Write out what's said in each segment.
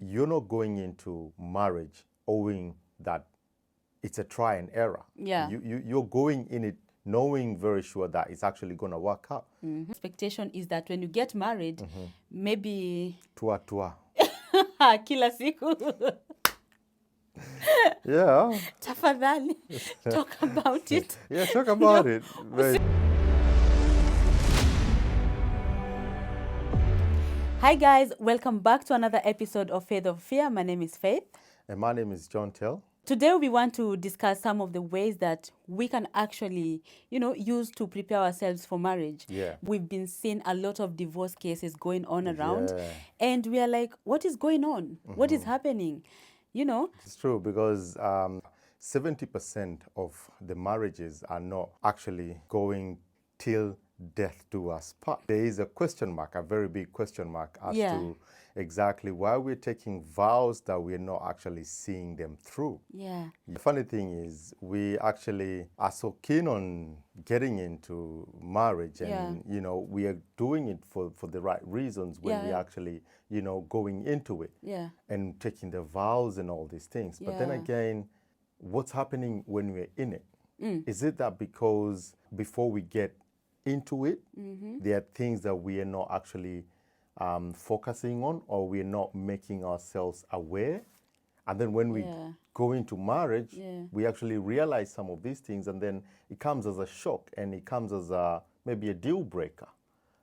you're not going into marriage owing that it's a try and error. Yeah. You're going in it knowing very sure that it's actually going to work out. Expectation is that when you get married, maybe Tua. kila siku Yeah. tafadhali talk about it. Yeah, talk about it. Hi guys, welcome back to another episode of Faith of Fear. My name is Faith. And my name is John Tell. Today we want to discuss some of the ways that we can actually, use to prepare ourselves for marriage. Yeah. We've been seeing a lot of divorce cases going on around, Yeah. and we are like, what is going on? What is happening? It's true because 70% of the marriages are not actually going till death do us part. There is a question mark, a very big question mark as to exactly why we're taking vows that we're not actually seeing them through. Yeah. The funny thing is we actually are so keen on getting into marriage and, we are doing it for the right reasons when we actually, going into it and taking the vows and all these things. But then again, what's happening when we're in it? Is it that because before we get into it, there are things that we are not actually focusing on, or we're not making ourselves aware? And then when we go into marriage, we actually realize some of these things, and then it comes as a shock and it comes as maybe a deal breaker,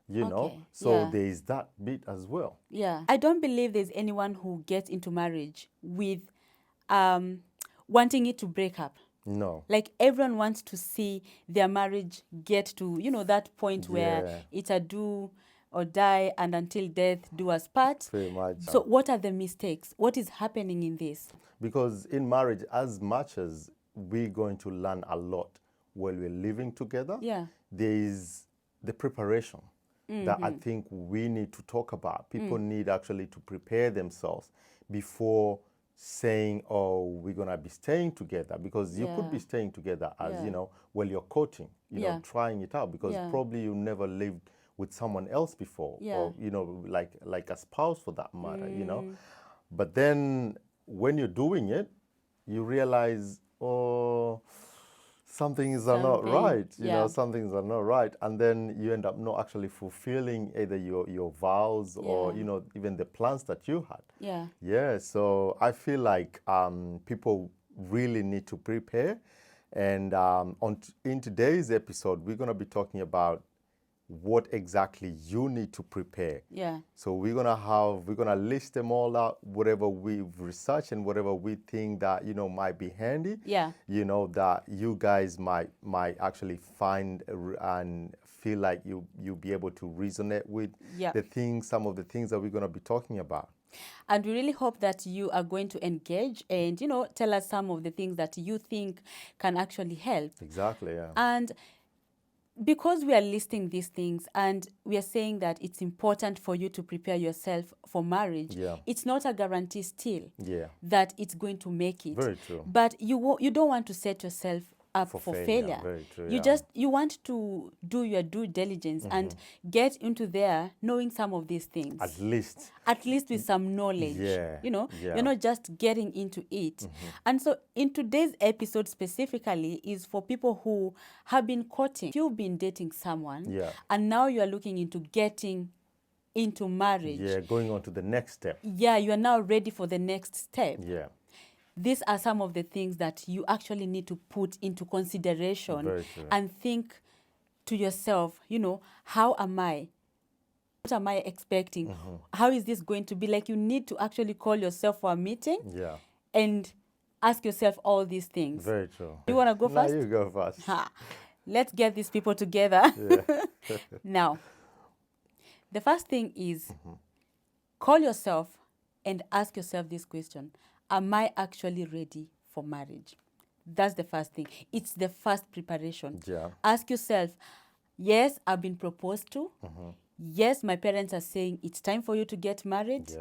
know? So there is that bit as well. Yeah. I don't believe there's anyone who gets into marriage with wanting it to break up. No. Like everyone wants to see their marriage get to, that point where it's a do or die, and until death do us part. Pretty much. So what are the mistakes? What is happening in this? Because in marriage, as much as we're going to learn a lot while we're living together, there is the preparation that I think we need to talk about. People need actually to prepare themselves before saying, oh, we're going to be staying together, because you could be staying together as, while you're courting, trying it out, because probably you never lived with someone else before, or, like a spouse for that matter, But then when you're doing it, you realize, oh, some things are not right, some things are not right. And then you end up not actually fulfilling either your vows or, even the plans that you had. Yeah, so I feel like people really need to prepare. And in today's episode, we're going to be talking about what exactly you need to prepare. So we're gonna list them all out, whatever we've researched and whatever we think that might be handy. That you guys might actually find and feel like you'll be able to resonate with some of the things that we're gonna be talking about. And we really hope that you are going to engage and tell us some of the things that you think can actually help. Exactly. Yeah. And because we are listing these things and we are saying that it's important for you to prepare yourself for marriage, it's not a guarantee still that it's going to make it. Very true. But you don't want to set yourself up for failure. Very true, You want to do your due diligence and get into there knowing some of these things. At least with some knowledge. You're not just getting into it. And so in today's episode specifically is for people who have been courting. If you've been dating someone and now you are looking into getting into marriage. Going on to the next step. You are now ready for the next step. These are some of the things that you actually need to put into consideration and think to yourself, how am I? What am I expecting? How is this going to be? Like, you need to actually call yourself for a meeting and ask yourself all these things. Very true. You want to go first? No, you go first. Let's get these people together. Now, the first thing is call yourself and ask yourself this question. Am I actually ready for marriage? That's the first thing. It's the first preparation. Ask yourself, yes, I've been proposed to. Yes, my parents are saying it's time for you to get married.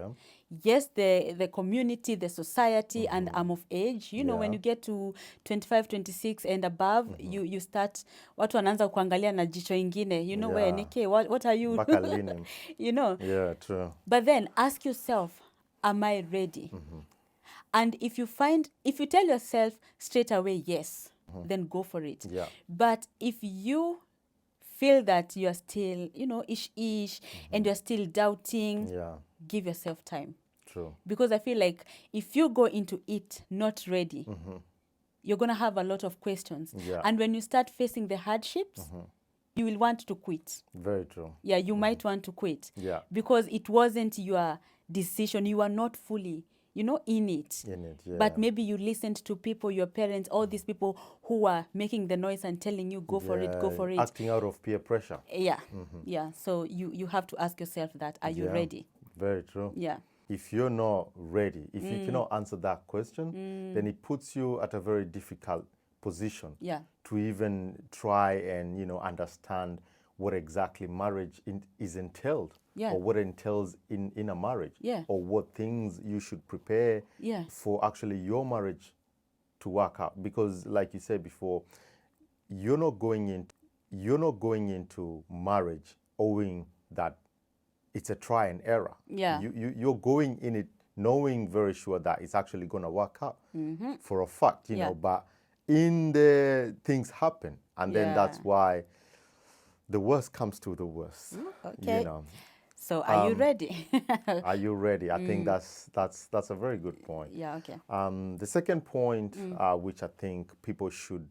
Yes, the community, the society, and I'm of age. When you get to 25, 26 and above, you start, watu wanaanza kuangalia na jicho ingine. Where, Nike, what are you? Baka linen. Yeah, true. But then ask yourself, am I ready? And if you tell yourself straight away yes, then go for it. Yeah. But if you feel that you're still, ish, and you're still doubting, Yeah. give yourself time. True. Because I feel like if you go into it not ready, you're going to have a lot of questions. Yeah. And when you start facing the hardships, you will want to quit. Very true. Yeah, you might want to quit. Yeah. Because it wasn't your decision. You are not fully, in it. In it, yeah. But maybe you listened to people, your parents, all these people who are making the noise and telling you, go for it, go for it. Acting out of peer pressure. Yeah. Yeah. So you have to ask yourself that, are you ready? Very true. Yeah. If you're not ready, if you cannot answer that question, then it puts you at a very difficult position to even try and, understand what exactly marriage is entailed, or what entails in a marriage, or what things you should prepare for actually your marriage to work out. Because like you said before, you're not going into marriage owing that it's a try and error. Yeah. You're going in it knowing very sure that it's actually going to work out for a fact, you know, but in the things happen. And then that's why the worst comes to the worst. Okay. You know. So are you ready? Are you ready? I think that's a very good point. Yeah, okay. The second point, which I think people should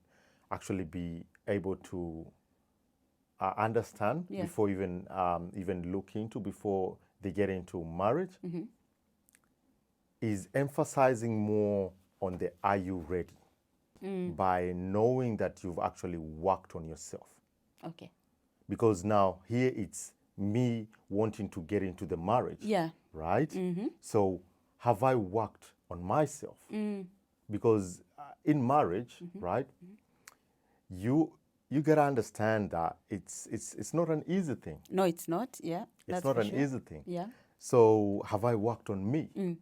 actually be able to understand before even look into, before they get into marriage, is emphasizing more on the are you ready, by knowing that you've actually worked on yourself. Okay. Because now here it's me wanting to get into the marriage. Yeah. Right? So have I worked on myself? Because in marriage, right, you gotta understand that it's not an easy thing. No, it's not. Yeah. It's not an easy thing. Yeah. So have I worked on me?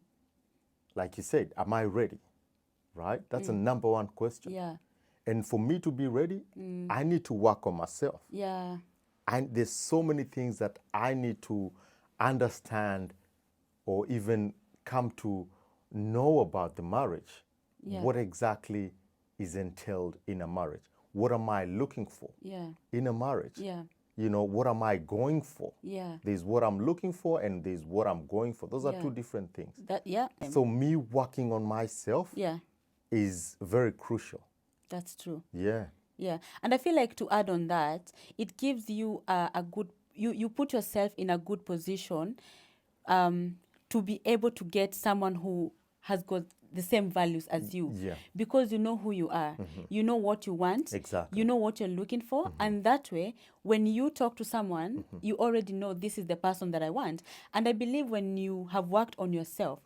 Like you said, am I ready? Right? That's a number one question. Yeah. And for me to be ready, I need to work on myself. Yeah. And there's so many things that I need to understand or even come to know about the marriage. Yeah. What exactly is entailed in a marriage? What am I looking for in a marriage? Yeah. You know, what am I going for? Yeah. There's what I'm looking for and there's what I'm going for. Those are two different things. So me working on myself is very crucial. That's true. Yeah. Yeah. And I feel like to add on that, it gives you a good, you put yourself in a good position to be able to get someone who has got the same values as you. Yeah. Because you know who you are. You know what you want. Exactly. You know what you're looking for. And that way, when you talk to someone, you already know this is the person that I want. And I believe when you have worked on yourself,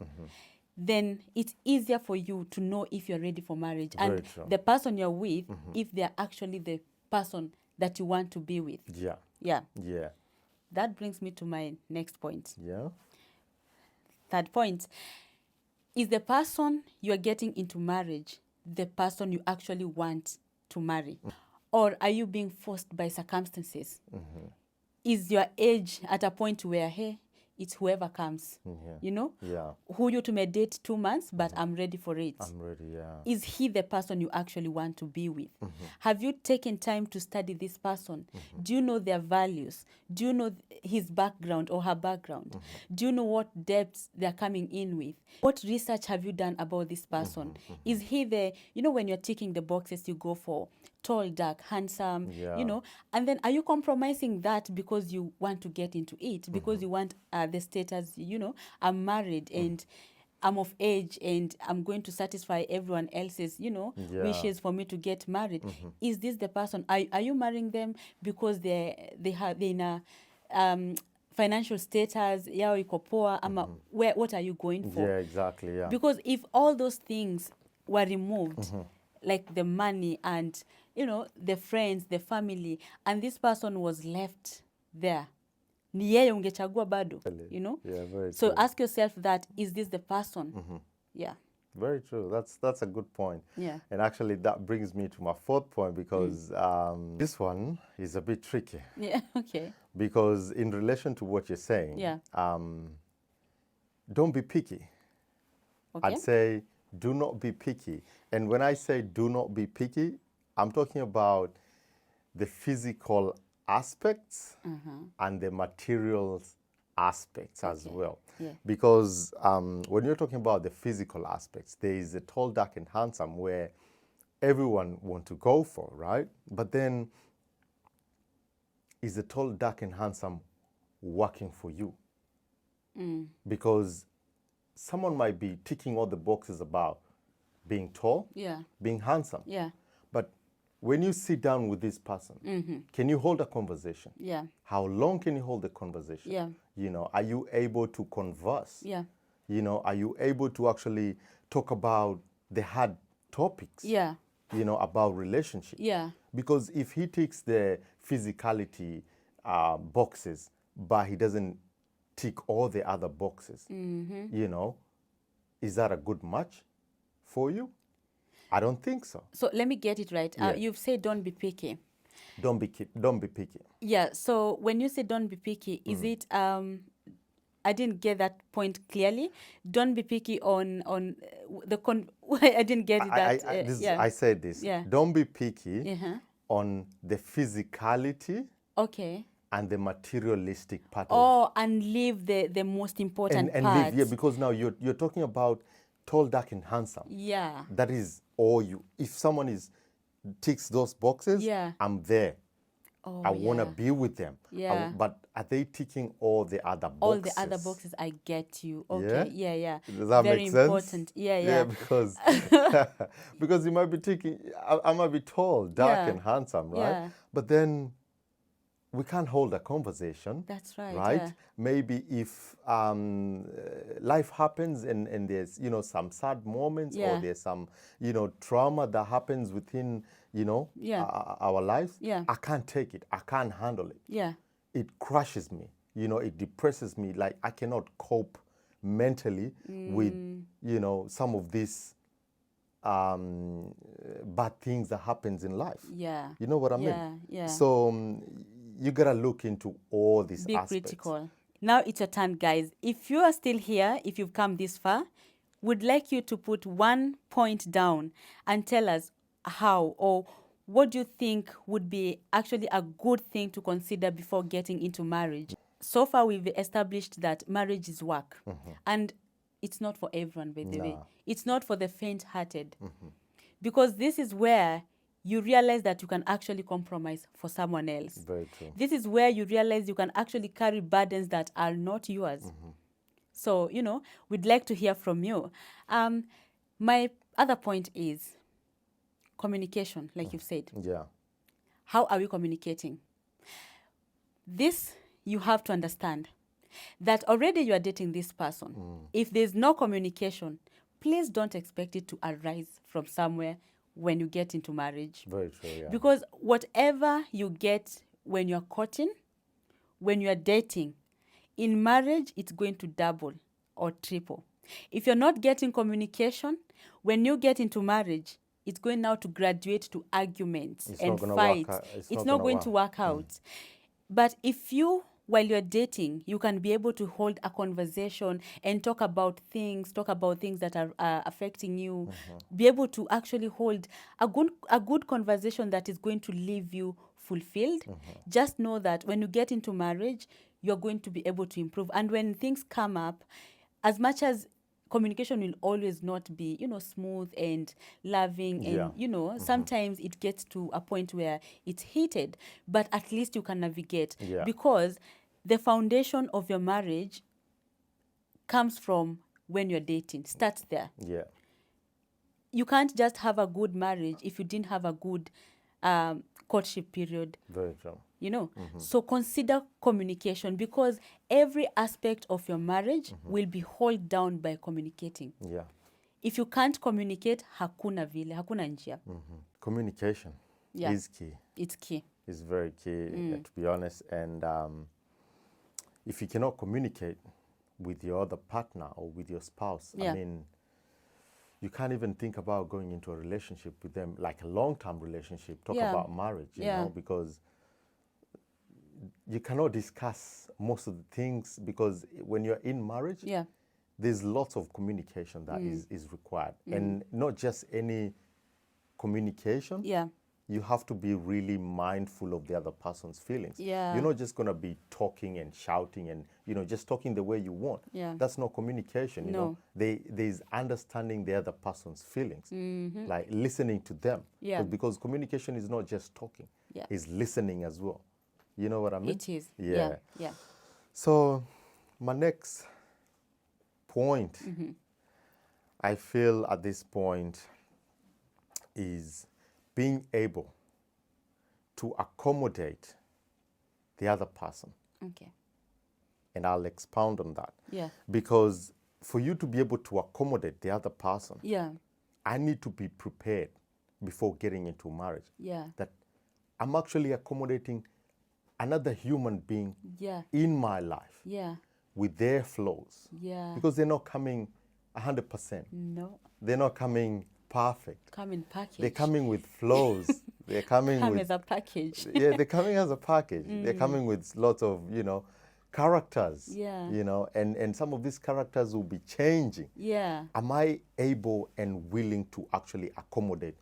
then it's easier for you to know if you're ready for marriage. Very and true. the person you're with, if they're actually the person that you want to be with. Yeah. Yeah. Yeah. That brings me to my next point. Yeah. Third point, is the person you're getting into marriage the person you actually want to marry? Or are you being forced by circumstances? Is your age at a point where, hey, it's whoever comes, you know? Yeah. Who you to may date 2 months, but I'm ready for it. I'm ready, yeah. Is he the person you actually want to be with? Have you taken time to study this person? Do you know their values? Do you know his background or her background? Do you know what depths they're coming in with? What research have you done about this person? Is he the, you know, when you're ticking the boxes you go for, tall, dark, handsome, you know, and then are you compromising that because you want to get into it, because you want the status, you know, I'm married and I'm of age and I'm going to satisfy everyone else's, you know, wishes for me to get married? Is this the person? Are you marrying them because they're in a financial status, yao iko poa, ama what are you going for? Yeah, exactly, yeah. Because if all those things were removed, like the money and, you know, the friends, the family, and this person was left there, ni yeye ungechagua bado, you know? Yeah, very so true. Ask yourself that, is this the person? Yeah. Very true. That's a good point. Yeah. And actually that brings me to my fourth point, because this one is a bit tricky. Yeah, okay. Because in relation to what you're saying, don't be picky. Okay. I'd say do not be picky. And when I say do not be picky, I'm talking about the physical aspects and the materials aspects as well. Yeah. Because when you're talking about the physical aspects, there is a tall, dark, and handsome where everyone want to go for, right? But then, is the tall, dark, and handsome working for you? Because someone might be ticking all the boxes about being tall, Yeah. being handsome. Yeah. But when you sit down with this person, can you hold a conversation? Yeah. How long can you hold the conversation? Yeah. You know, are you able to converse? Yeah. You know, are you able to actually talk about the hard topics? Yeah. You know, about relationships? Yeah. Because if he ticks the physicality boxes, but he doesn't tick all the other boxes, you know, is that a good match for you? I don't think so. So let me get it right. Yeah. You've said don't be picky. Don't be picky. Yeah. So when you say don't be picky, is it I didn't get that point clearly. Don't be picky on the I didn't get it. I said this. Yeah. Don't be picky on the physicality Okay. and the materialistic part Oh, and leave the most important and part. live. Yeah, because now you're talking about tall, dark, and handsome. Yeah. That is all you. If someone ticks those boxes, Yeah. I'm there. Oh, I want to yeah. be with them. Yeah. But are they ticking all the other boxes? All the other boxes, I get you. Okay. Yeah. Yeah. Does that Very make sense? important. Yeah. Yeah, Yeah. because because you might be ticking. I might be tall, dark, Yeah. and handsome, right? Yeah. But then we can't hold a conversation. That's right. Right? Yeah. Maybe if life happens and there's, you know, some sad moments or Yeah. there's some, you know, trauma that happens within, you know, Yeah. our lives, Yeah. I can't take it. I can't handle it. Yeah. It crushes me. You know, it depresses me. Like I cannot cope mentally with, you know, some of these bad things that happens in life. Yeah. You know what I Yeah. mean? Yeah. So you gotta look into all these Be aspects. critical. Now it's your turn, guys. If you are still here, if you've come this far, would like you to put one point down and tell us how or what do you think would be actually a good thing to consider before getting into marriage. So far, we've established that marriage is work. And it's not for everyone, by the way. It's not for the faint-hearted. Because this is where you realize that you can actually compromise for someone else. Very true. This is where you realize you can actually carry burdens that are not yours. So, you know, we'd like to hear from you. My other point is communication, like you've said. Yeah. How are we communicating? This, you have to understand that already you are dating this person. If there's no communication, please don't expect it to arise from somewhere when you get into marriage. Very true, yeah. Because whatever you get when you're courting, when you're dating, in marriage, it's going to double or triple. If you're not getting communication, when you get into marriage, it's going now to graduate to arguments and fights. It's not going to work out. But if you, while you're dating, you can be able to hold a conversation and talk about things that are affecting you, be able to actually hold a good conversation that is going to leave you fulfilled. Just know that when you get into marriage, you're going to be able to improve. And when things come up, as much as communication will always not be, you know, smooth and loving and, you know, sometimes it gets to a point where it's heated, but at least you can navigate because the foundation of your marriage comes from when you're dating, starts there. Yeah. You can't just have a good marriage if you didn't have a good courtship period. Very true. You know, so consider communication because every aspect of your marriage will be held down by communicating. Yeah. If you can't communicate, hakuna njia. Communication is key. It's key. It's very key, to be honest. And if you cannot communicate with your other partner or with your spouse, I mean, you can't even think about going into a relationship with them, like a long-term relationship, talk about marriage, you know, because you cannot discuss most of the things because when you're in marriage, there's lots of communication that is required. And not just any communication. Yeah. You have to be really mindful of the other person's feelings. Yeah. You're not just going to be talking and shouting and, just talking the way you want. Yeah. That's not communication, you know. There's understanding the other person's feelings, like listening to them. Yeah. Because communication is not just talking. Yeah. It's listening as well. You know what I mean? It is. Yeah. Yeah. So my next point, I feel at this point, is being able to accommodate the other person. Okay. And I'll expound on that. Yeah. Because for you to be able to accommodate the other person, Yeah. I need to be prepared before getting into marriage. Yeah. That I'm actually accommodating another human being Yeah. in my life Yeah. with their flaws. Yeah. Because they're not coming 100%. No. They're not coming perfect. Come in package. They're coming with flaws. They're coming Come with as a package. yeah, they're coming as a package. They're coming with lots of, characters. Yeah. And some of these characters will be changing. Yeah. Am I able and willing to actually accommodate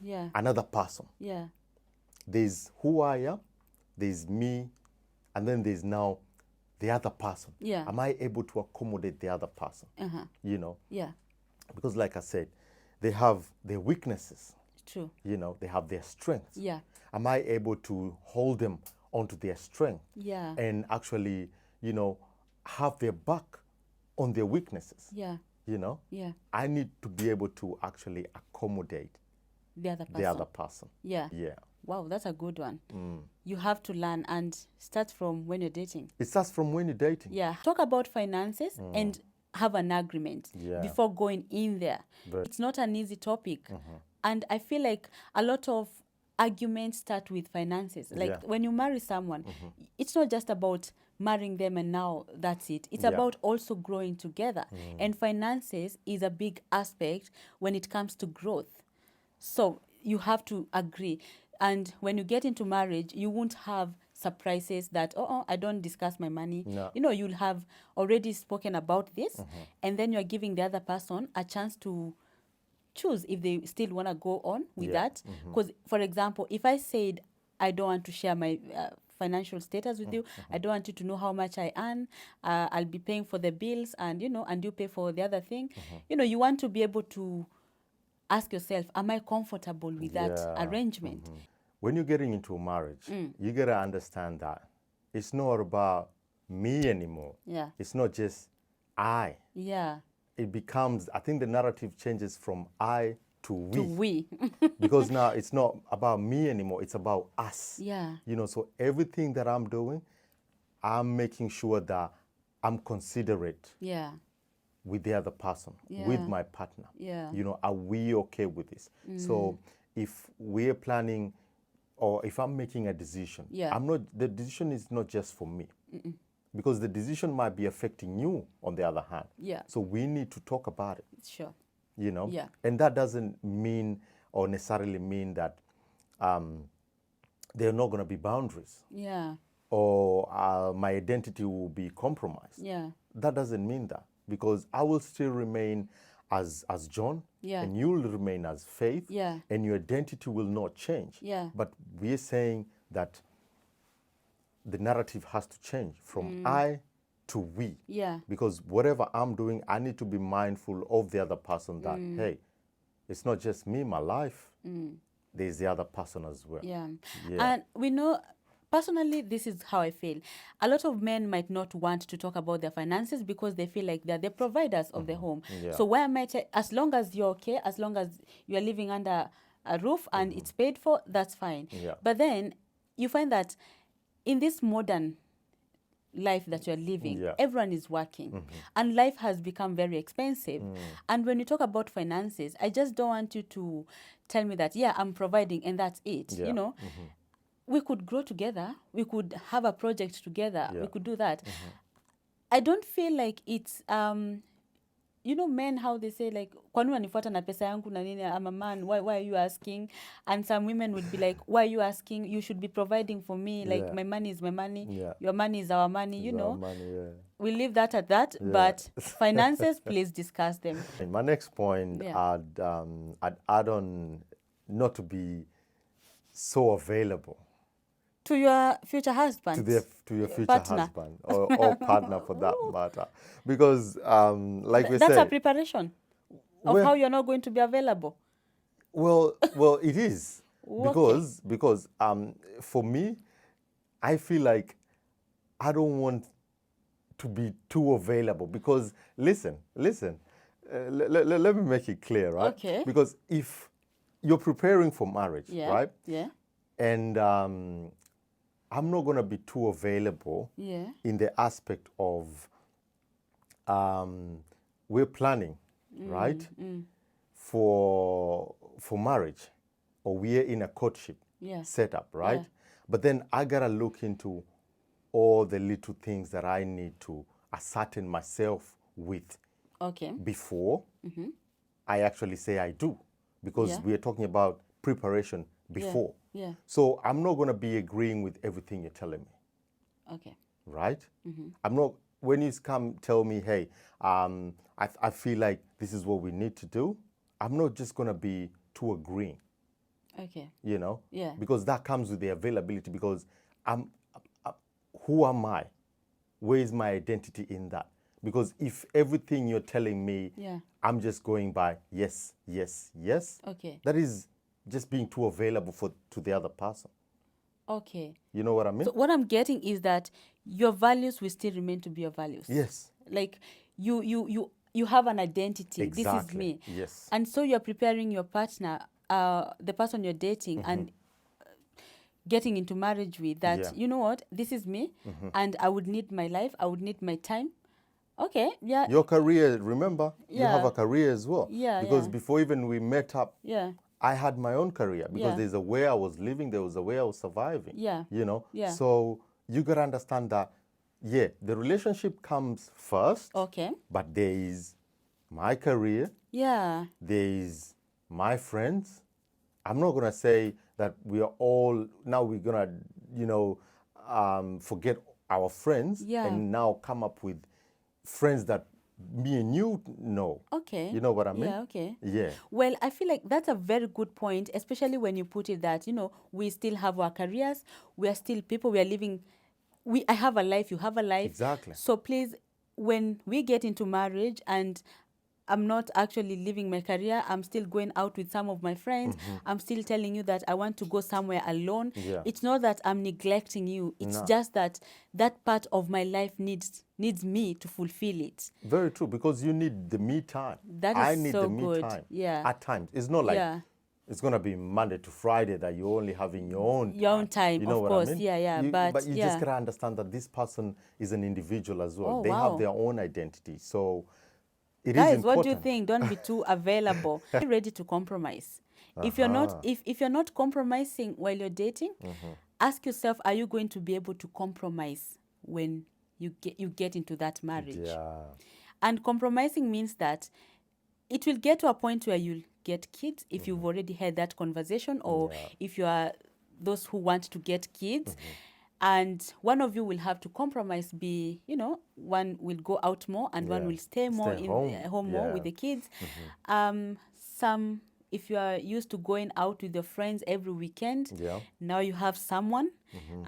Yeah. another person? Yeah. There's who I am, there's me, and then there's now the other person. Yeah. Am I able to accommodate the other person? Yeah. Because like I said, they have their weaknesses. True. They have their strengths. Yeah. Am I able to hold them onto their strength? Yeah. And actually, have their back on their weaknesses? Yeah. Yeah. I need to be able to actually accommodate The other person. the other person. Yeah. Yeah. Wow, that's a good one. You have to learn and start from when you're dating. It starts from when you're dating. Yeah. Talk about finances and have an agreement before going in there. It's not an easy topic. And I feel like a lot of arguments start with finances. Like when you marry someone, it's not just about marrying them and now that's it. It's about also growing together. And finances is a big aspect when it comes to growth. So you have to agree. And when you get into marriage, you won't have surprises that, I don't discuss my money. No. You'll have already spoken about this. And then you're giving the other person a chance to choose if they still want to go on with that. Because, for example, if I said, I don't want to share my financial status with you, I don't want you to know how much I earn, I'll be paying for the bills and, and you pay for the other thing. You want to be able to ask yourself, am I comfortable with that arrangement? When you're getting into a marriage, you got to understand that it's not about me anymore. Yeah. It's not just I. Yeah. It becomes, I think the narrative changes from I to we. To we. Because now it's not about me anymore. It's about us. Yeah. So everything that I'm doing, I'm making sure that I'm considerate Yeah. with the other person, Yeah. with my partner. Yeah. Are we okay with this? So if we're planning or if I'm making a decision, the decision is not just for me. Because the decision might be affecting you on the other hand. Yeah. So we need to talk about it. Sure. Yeah. And that doesn't mean or necessarily mean that there are not going to be boundaries. Yeah. Or my identity will be compromised. Yeah. That doesn't mean that. Because I will still remain as John. Yeah. And you'll remain as Faith. Yeah. And your identity will not change. Yeah. But we're saying that the narrative has to change from I to we. Yeah. Because whatever I'm doing, I need to be mindful of the other person that, hey, it's not just me, my life. There's the other person as well. Yeah. Yeah. And we know, personally, this is how I feel. A lot of men might not want to talk about their finances because they feel like they're the providers of the home. Yeah. So why am I, as long as you're okay, as long as you're living under a roof and it's paid for, that's fine. Yeah. But then you find that in this modern life that you're living, everyone is working and life has become very expensive. And when you talk about finances, I just don't want you to tell me that, I'm providing and that's it. We could grow together. We could have a project together. We could do that. I don't feel like it's you know men how they say like, kwani unanifuata na pesa yangu na nini? I'm a man, why are you asking? And some women would be like, why are you asking? You should be providing for me. Like, my money is my money. Your money is our money, you know. Money, we leave that at that. But finances, please discuss them. And my next point, I'd add on not to be so available to your future husband, to your future partner. husband or partner for that matter, because like we that's said, a preparation of how you're not going to be available. Well, it is because for me, I feel like I don't want to be too available because listen, let me make it clear, right? Okay. Because if you're preparing for marriage, right? Yeah. And I'm not going to be too available in the aspect of we're planning, right? For marriage, or we're in a courtship setup, right? Yeah. But then I gotta look into all the little things that I need to ascertain myself with before I actually say I do, because we're talking about preparation before. Yeah. So I'm not gonna be agreeing with everything you're telling me. Okay. Right? I'm not, when you come tell me, hey, I feel like this is what we need to do, I'm not just gonna be too agreeing. Okay. You know? Yeah. Because that comes with the availability, because who am I? Where is my identity in that? Because if everything you're telling me, I'm just going by yes, okay, that is just being too available to the other person. Okay. You know what I mean? So what I'm getting is that your values will still remain to be your values. Yes. Like you have an identity. Exactly. This is me. Yes. And so you're preparing your partner, the person you're dating, and getting into marriage with, that you know what, this is me, and I would need my life, I would need my time. Okay. Yeah. Your career, remember, you have a career as well. Yeah. Because before even we met up, I had my own career, because there's a way I was living, there was a way I was surviving. Yeah. You know? Yeah. So you gotta understand that, the relationship comes first. Okay. But there is my career. Yeah. There is my friends. I'm not gonna say that we are all, now we're gonna, forget our friends and now come up with friends that me and you know. Okay. You know what I mean? Yeah, okay. Yeah. Well, I feel like that's a very good point, especially when you put it that, we still have our careers, we are still people, we are living, I have a life, you have a life. Exactly. So please, when we get into marriage and I'm not actually living my career, I'm still going out with some of my friends, I'm still telling you that I want to go somewhere alone. Yeah. It's not that I'm neglecting you. It's just that part of my life needs me to fulfill it. Very true, because you need the me time. That is I need so the me good. time. Yeah. At times. It's not like it's going to be Monday to Friday that you're only having your own time. Your own time, you know of what course. I mean? Yeah. But you just got to understand that this person is an individual as well. They have their own identity. So it is important. What do you think? Don't be too available. Be ready to compromise. If you're not compromising while you're dating, ask yourself, are you going to be able to compromise when you get into that marriage? Yeah. And compromising means that it will get to a point where you'll get kids if you've already had that conversation, or if you are those who want to get kids. And one of you will have to compromise, one will go out more and one will stay more home more with the kids. If you are used to going out with your friends every weekend, now you have someone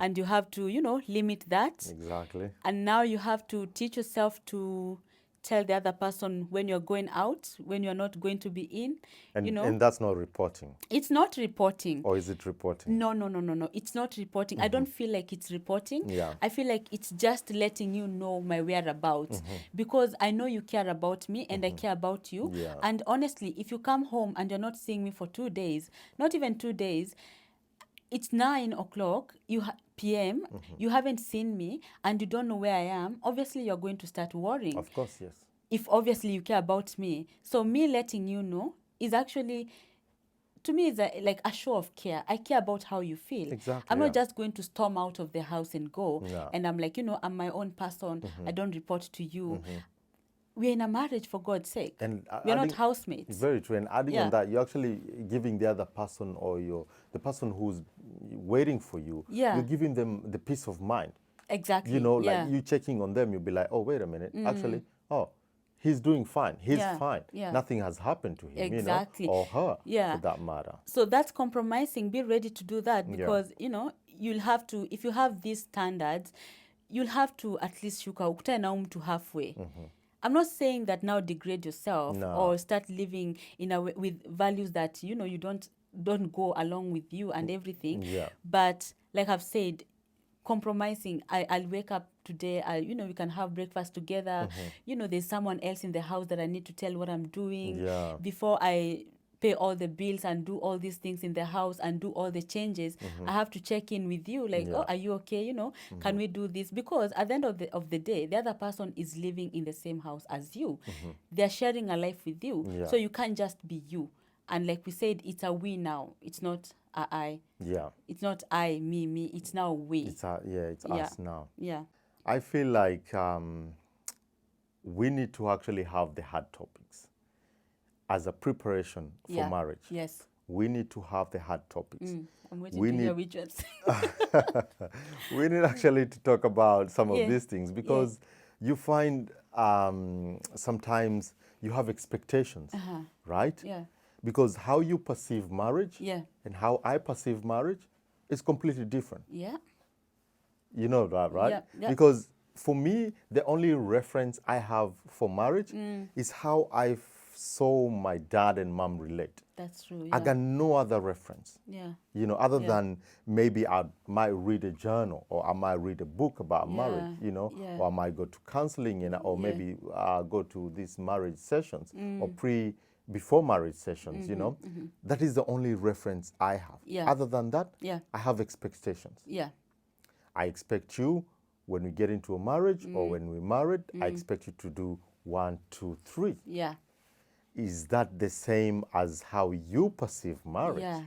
and you have to, limit that. Exactly. And now you have to teach yourself to tell the other person when you're going out, when you're not going to be in. And that's not reporting. It's not reporting. Or is it reporting? No. It's not reporting. I don't feel like it's reporting. Yeah. I feel like it's just letting you know my whereabouts. Because I know you care about me and I care about you. Yeah. And honestly, if you come home and you're not seeing me for 2 days, not even 2 days, it's 9 o'clock p.m., you haven't seen me, and you don't know where I am, obviously you're going to start worrying. Of course, yes. If obviously you care about me. So me letting you know is actually, to me, is like a show of care. I care about how you feel. Exactly. I'm not just going to storm out of the house and go. Yeah. And I'm like, I'm my own person. I don't report to you. we're in a marriage for God's sake. And we're not housemates. Very true. And adding on that, you're actually giving the other person, or the person who's waiting for you, you're giving them the peace of mind. Exactly. Like you checking on them, you'll be like, oh, wait a minute. Actually, he's doing fine. He's fine. Nothing has happened to him, exactly. Or her, for that matter. So that's compromising. Be ready to do that, because, you'll have to, if you have these standards, you'll have to at least ukutane na mtu halfway. I'm not saying that now degrade yourself or start living in a way with values that, you don't go along with you and everything. But like I've said, compromising, I'll wake up today, we can have breakfast together. There's someone else in the house that I need to tell what I'm doing before I pay all the bills and do all these things in the house and do all the changes. I have to check in with you, like, oh, are you okay? Can we do this? Because at the end of the day, the other person is living in the same house as you. They're sharing a life with you. So you can't just be you. And like we said, it's a we now. It's not I. It's not I, me. It's now we. It's us now. I feel like we need to actually have the hard topics as a preparation for marriage. Yes. We need to have the hard topics. I'm waiting to hear which ones. We need actually to talk about some of these things, because you find sometimes you have expectations, right? Because how you perceive marriage and how I perceive marriage is completely different. You know that, right? Because for me, the only reference I have for marriage is how I saw my dad and mom relate. That's true. I got no other reference. Other than maybe I might read a journal, or I might read a book about marriage, or I might go to counseling, or maybe go to these marriage sessions or before marriage sessions, That is the only reference I have. Other than that, I have expectations. I expect you, when we get into a marriage or when we're married, I expect you to do 1, 2, 3. Is that the same as how you perceive marriage?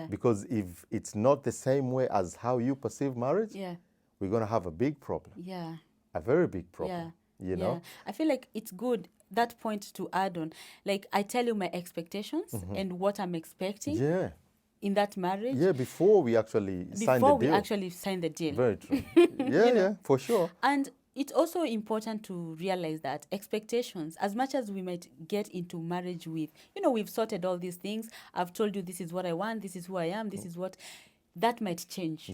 Because if it's not the same way as how you perceive marriage, we're going to have a big problem. A very big problem, you know? I feel like it's good, that point to add on. Like, I tell you my expectations and what I'm expecting in that marriage. Before we actually sign the deal. Very true. For sure. And it's also important to realize that expectations, as much as we might get into marriage with, we've sorted all these things, I've told you this is what I want, this is who I am, this is what, that might change.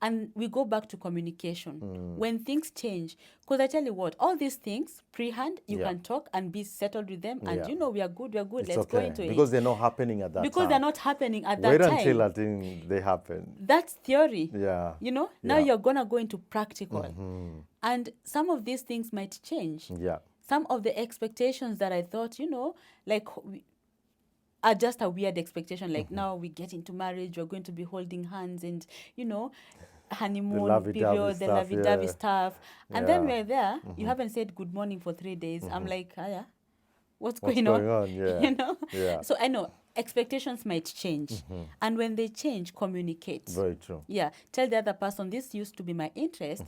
And we go back to communication. When things change, because I tell you what, all these things, pre-hand, you can talk and be settled with them, and we are good, it's let's go into it. Because they're not happening at that time. Because they're not happening at that time. Wait until I think they happen. That's theory. Now you're going to go into practical. And some of these things might change. Some of the expectations that I thought, like, are just a weird expectation. Like, now we get into marriage, we're going to be holding hands and, honeymoon period, the lovey-dovey stuff. And then we're there, you haven't said good morning for 3 days. I'm like, what's going on? So I know expectations might change. And when they change, communicate. Very true. Tell the other person, this used to be my interest.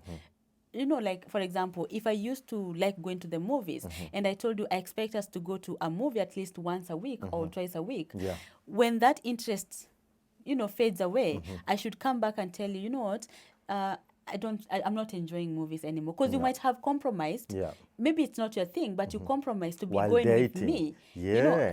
Like, for example, if I used to like going to the movies and I told you I expect us to go to a movie at least once a week or twice a week, when that interest, fades away, I should come back and tell you, you know what, I'm not enjoying movies anymore. Because you might have compromised. Maybe it's not your thing, but you compromised to be while going dating. with me.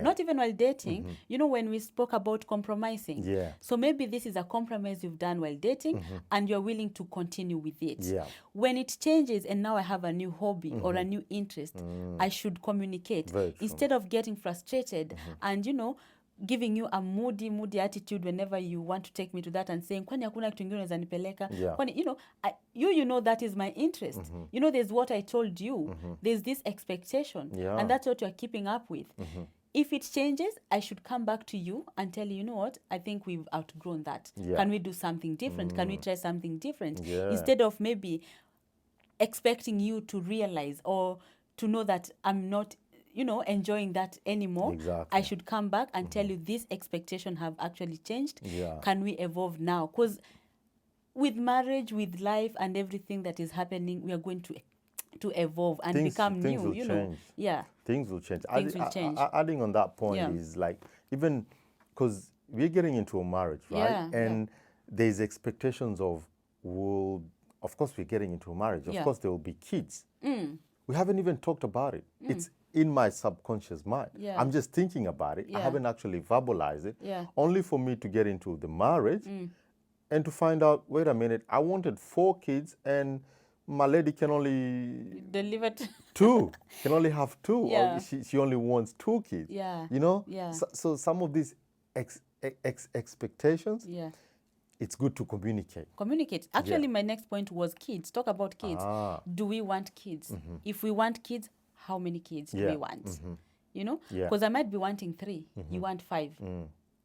Not even while dating. When we spoke about compromising. So maybe this is a compromise you've done while dating and you're willing to continue with it. When it changes and now I have a new hobby or a new interest, I should communicate. Instead of getting frustrated and, giving you a moody attitude whenever you want to take me to that and saying, kwani hakuna kitu kingine unaweza nipeleka? Kwani, that is my interest. There's what I told you. There's this expectation. And that's what you're keeping up with. If it changes, I should come back to you and tell you, you know what, I think we've outgrown that. Can we do something different? Can we try something different? Instead of maybe expecting you to realize or to know that I'm not enjoying that anymore. I should come back and tell you this expectation have actually changed. Can we evolve now? Because with marriage, with life and everything that is happening, we are going to to evolve and become new, you know. Change. Yeah. Things will change. Things will change. Adding on that point is like, even because we're getting into a marriage, right? Yeah, and there's expectations of, of course we're getting into a marriage. Of course there will be kids. We haven't even talked about it. It's in my subconscious mind. I'm just thinking about it. I haven't actually verbalized it. Only for me to get into the marriage and to find out, wait a minute, I wanted 4 kids and my lady can only deliver 2, can only have 2, or she only wants 2 kids. You know? So some of these expectations, it's good to communicate. Actually, my next point was kids. Talk about kids. Do we want kids? If we want kids, how many kids do we want? You know? Because I might be wanting 3. You want 5.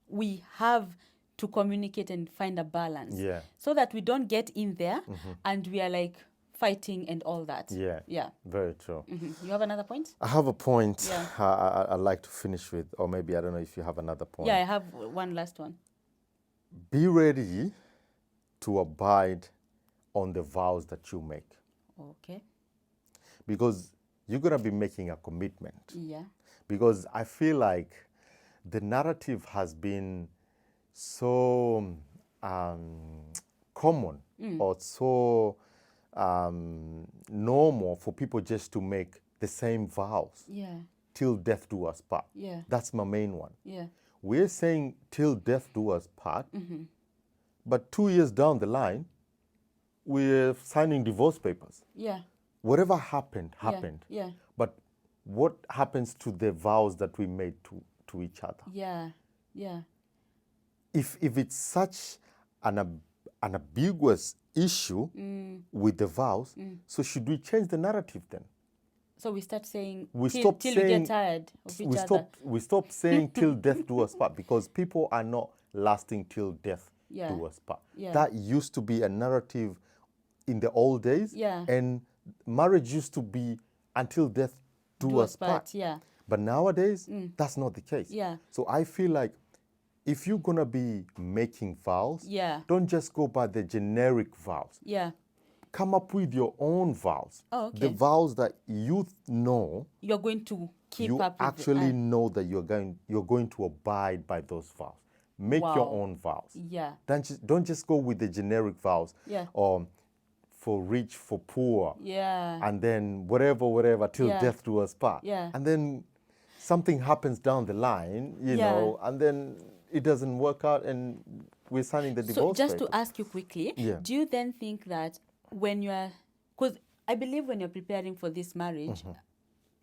We have to communicate and find a balance. So that we don't get in there and we are like fighting and all that. Very true. You have another point? I have a point I'd like to finish with, or maybe I don't know if you have another point. I have one last one. Be ready to abide on the vows that you make. Okay. Because you're going to be making a commitment. Because I feel like the narrative has been so common or so normal for people just to make the same vows. Till death do us part. That's my main one. We're saying till death do us part, but 2 years down the line, we're signing divorce papers. Whatever happened, happened. But what happens to the vows that we made to each other? If it's such an ambiguous issue with the vows, so should we change the narrative then? So we start saying till we get tired of each other. We stop saying till death do us part, because people are not lasting till death do us part. That used to be a narrative in the old days, and marriage used to be until death do us part. But nowadays, that's not the case. So I feel like if you're going to be making vows, don't just go by the generic vows. Come up with your own vows. The vows that you know you're going to keep up with. You actually know that you're going to abide by those vows. Make your own vows. Don't just go with the generic vows. For rich, for poor. And then whatever till death do us part. And then something happens down the line, you know, and then it doesn't work out and we're signing the divorce So just papers. to ask you quickly, do you then think that when you're, because I believe when you're preparing for this marriage,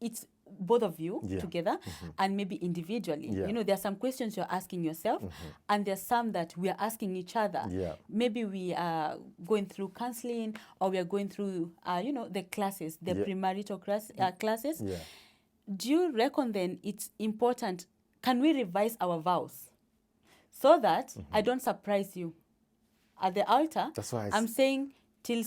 it's both of you together and maybe individually. You know, there are some questions you're asking yourself and there's some that we are asking each other. Maybe we are going through counseling or we are going through, you know, the classes, the premarital classes. Do you reckon then it's important, can we revise our vows so that I don't surprise you at the altar? That's why I'm saying till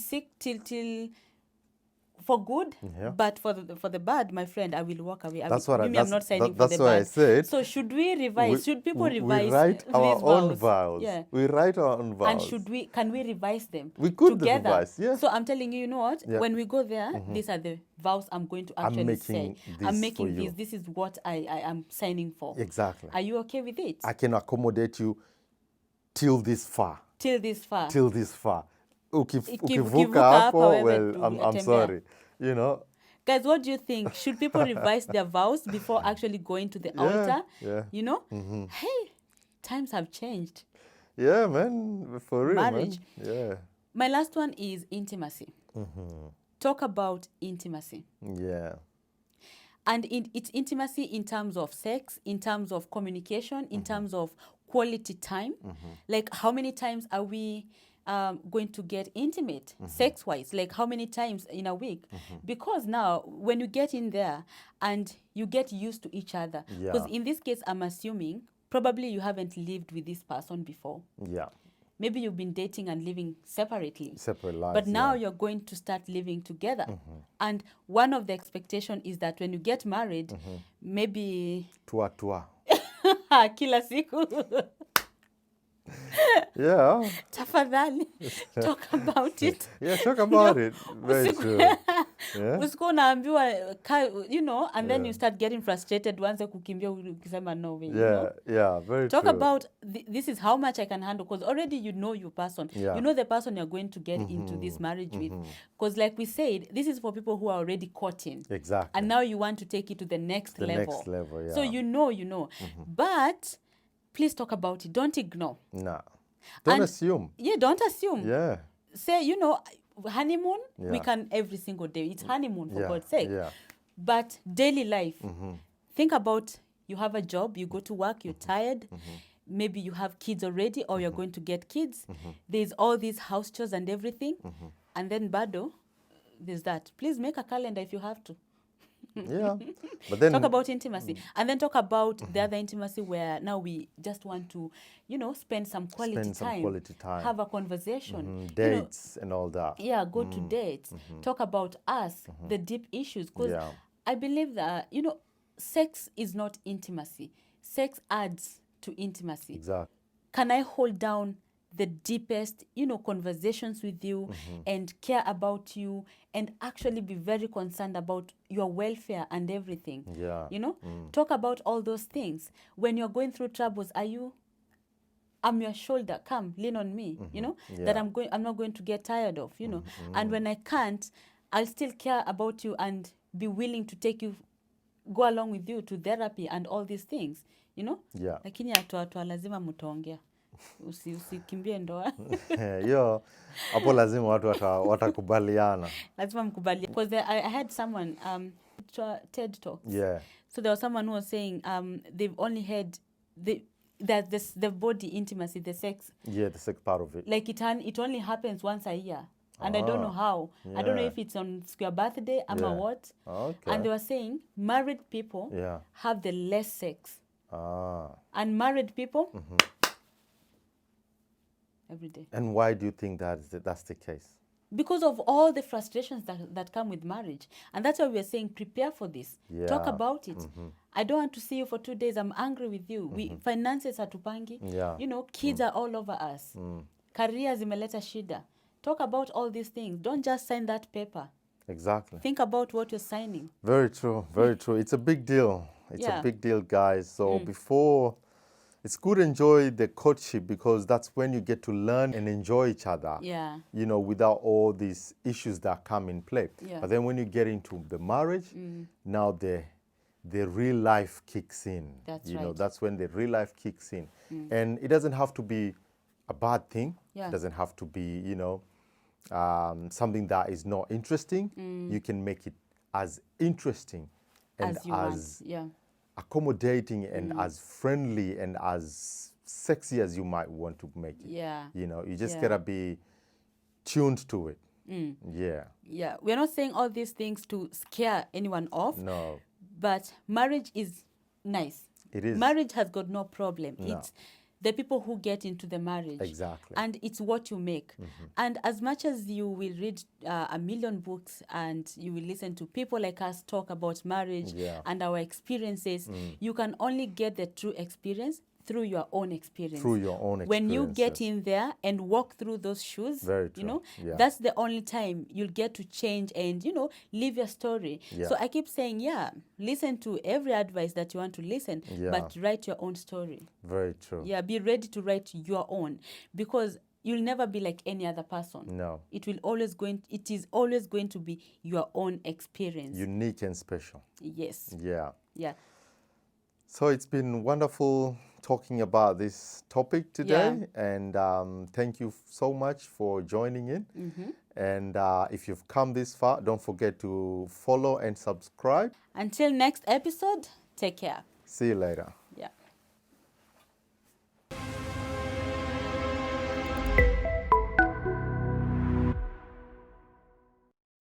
for good, but for the bad, my friend, I will walk away. I'm not signing for the bad. I said. So should we revise? Should people revise? We write our own vows. We write our own vows. And can we revise them? We could together? Revise. So I'm telling you, you know what? When we go there, these are the vows I'm going to actually say. I'm making this. This is what I am signing for. Exactly. Are you okay with it? I can accommodate you till this far. Till this far. Till this far. Ukivuka hapo, well, I'm sorry. You know. Guys, what do you think? Should people revise their vows before actually going to the altar? You know? Hey, times have changed. Yeah, man. For real, marriage. Man. Yeah. My last one is intimacy. Talk about intimacy. Yeah. And it's intimacy in terms of sex, in terms of communication, in terms of quality time. Like, how many times are we going to get intimate sex-wise? Like, how many times in a week? Because now, when you get in there and you get used to each other, because in this case, I'm assuming probably you haven't lived with this person before. Maybe you've been dating and living separately. Separate lives. But now you're going to start living together. And one of the expectations is that when you get married, maybe... Tua. Kila siku. Yeah. Tafadhali, talk about it. Yeah, talk about it. Very true. Yeah. Usikuwa unaambiwa, you know, and then you start getting frustrated once kukimbia ukisema no way, you know? Yeah, very Talk true. about this is how much I can handle, because already you know your person. Yeah. You know the person you're going to get into this marriage with. Because like we said, this is for people who are already caught in. Exactly. And now you want to take it to the next level. Next level, yeah. So you know. But please talk about it. Don't ignore. No. Don't assume. Yeah, don't assume. Yeah. Say, you know, honeymoon, we can every single day. It's honeymoon, for God's sake. Yeah. But daily life, think about, you have a job, you go to work, you're tired. Maybe you have kids already, or you're going to get kids. There's all these house chores and everything. And then bado, there's that. Please make a calendar if you have to. Yeah. But then talk about intimacy. And then talk about the other intimacy where now we just want to, you know, spend some quality time. Have a conversation. Dates, you know, and all that. Yeah, go to dates. Talk about us, the deep issues. Because I believe that, you know, sex is not intimacy. Sex adds to intimacy. Exactly. Can I hold down the deepest, you know, conversations with you and care about you and actually be very concerned about your welfare and everything? Yeah. You know, talk about all those things. When you're going through troubles, I'm your shoulder, come lean on me, you know, that I'm not going to get tired of, you know. And when I can't, I'll still care about you and be willing to go along with you to therapy and all these things, you know. Yeah. Lakini watu lazima mtaongea. Usikimbie ndoa. Yo, hapo lazima watu watakubaliana. Lazima mkubaliane. Because I had someone TED Talks. Yeah. So there was someone who was saying they've only had the body intimacy, the sex. Yeah, the sex part of it. Like it only happens once a year. And I don't know how. I don't know if it's on your birthday or what. Okay. And they were saying married people have the less sex. And married people every day. And why do you think that's the case? Because of all the frustrations that come with marriage. And that's why we're saying prepare for this. Yeah. Talk about it. I don't want to see you for 2 days. I'm angry with you. Finances hatupangi. Yeah. You know, kids are all over us. Career zimeleta shida. Talk about all these things. Don't just sign that paper. Exactly. Think about what you're signing. Very true. Very true. It's a big deal. It's a big deal, guys. So before... It's good to enjoy the courtship, because that's when you get to learn and enjoy each other, you know, without all these issues that come in play. Yeah. But then when you get into the marriage, now the real life kicks in. That's you right. know, that's when the real life kicks in. And it doesn't have to be a bad thing. Yeah. It doesn't have to be, you know, something that is not interesting. You can make it as interesting and as you want. Yeah. accommodating and as friendly and as sexy as you might want to make it. Yeah. You know, you just gotta be tuned to it. Yeah. Yeah. We're not saying all these things to scare anyone off. No. But marriage is nice. It is. Marriage has got no problem. No. It's the people who get into the marriage. Exactly. And it's what you make. And as much as you will read a million books and you will listen to people like us talk about marriage and our experiences, you can only get the true experience through your own experience. Through your own experience. When you get in there and walk through those shoes, Very true. you know, that's the only time you'll get to change and, you know, live your story. So I keep saying, listen to every advice that you want to listen, but write your own story. Very true. Yeah, be ready to write your own, because you'll never be like any other person. No. It is always going to be your own experience. Unique and special. Yes. Yeah. Yeah. So it's been wonderful talking about this topic today. And thank you so much for joining in. And if you've come this far, don't forget to follow and subscribe. Until next episode, take care. See you later.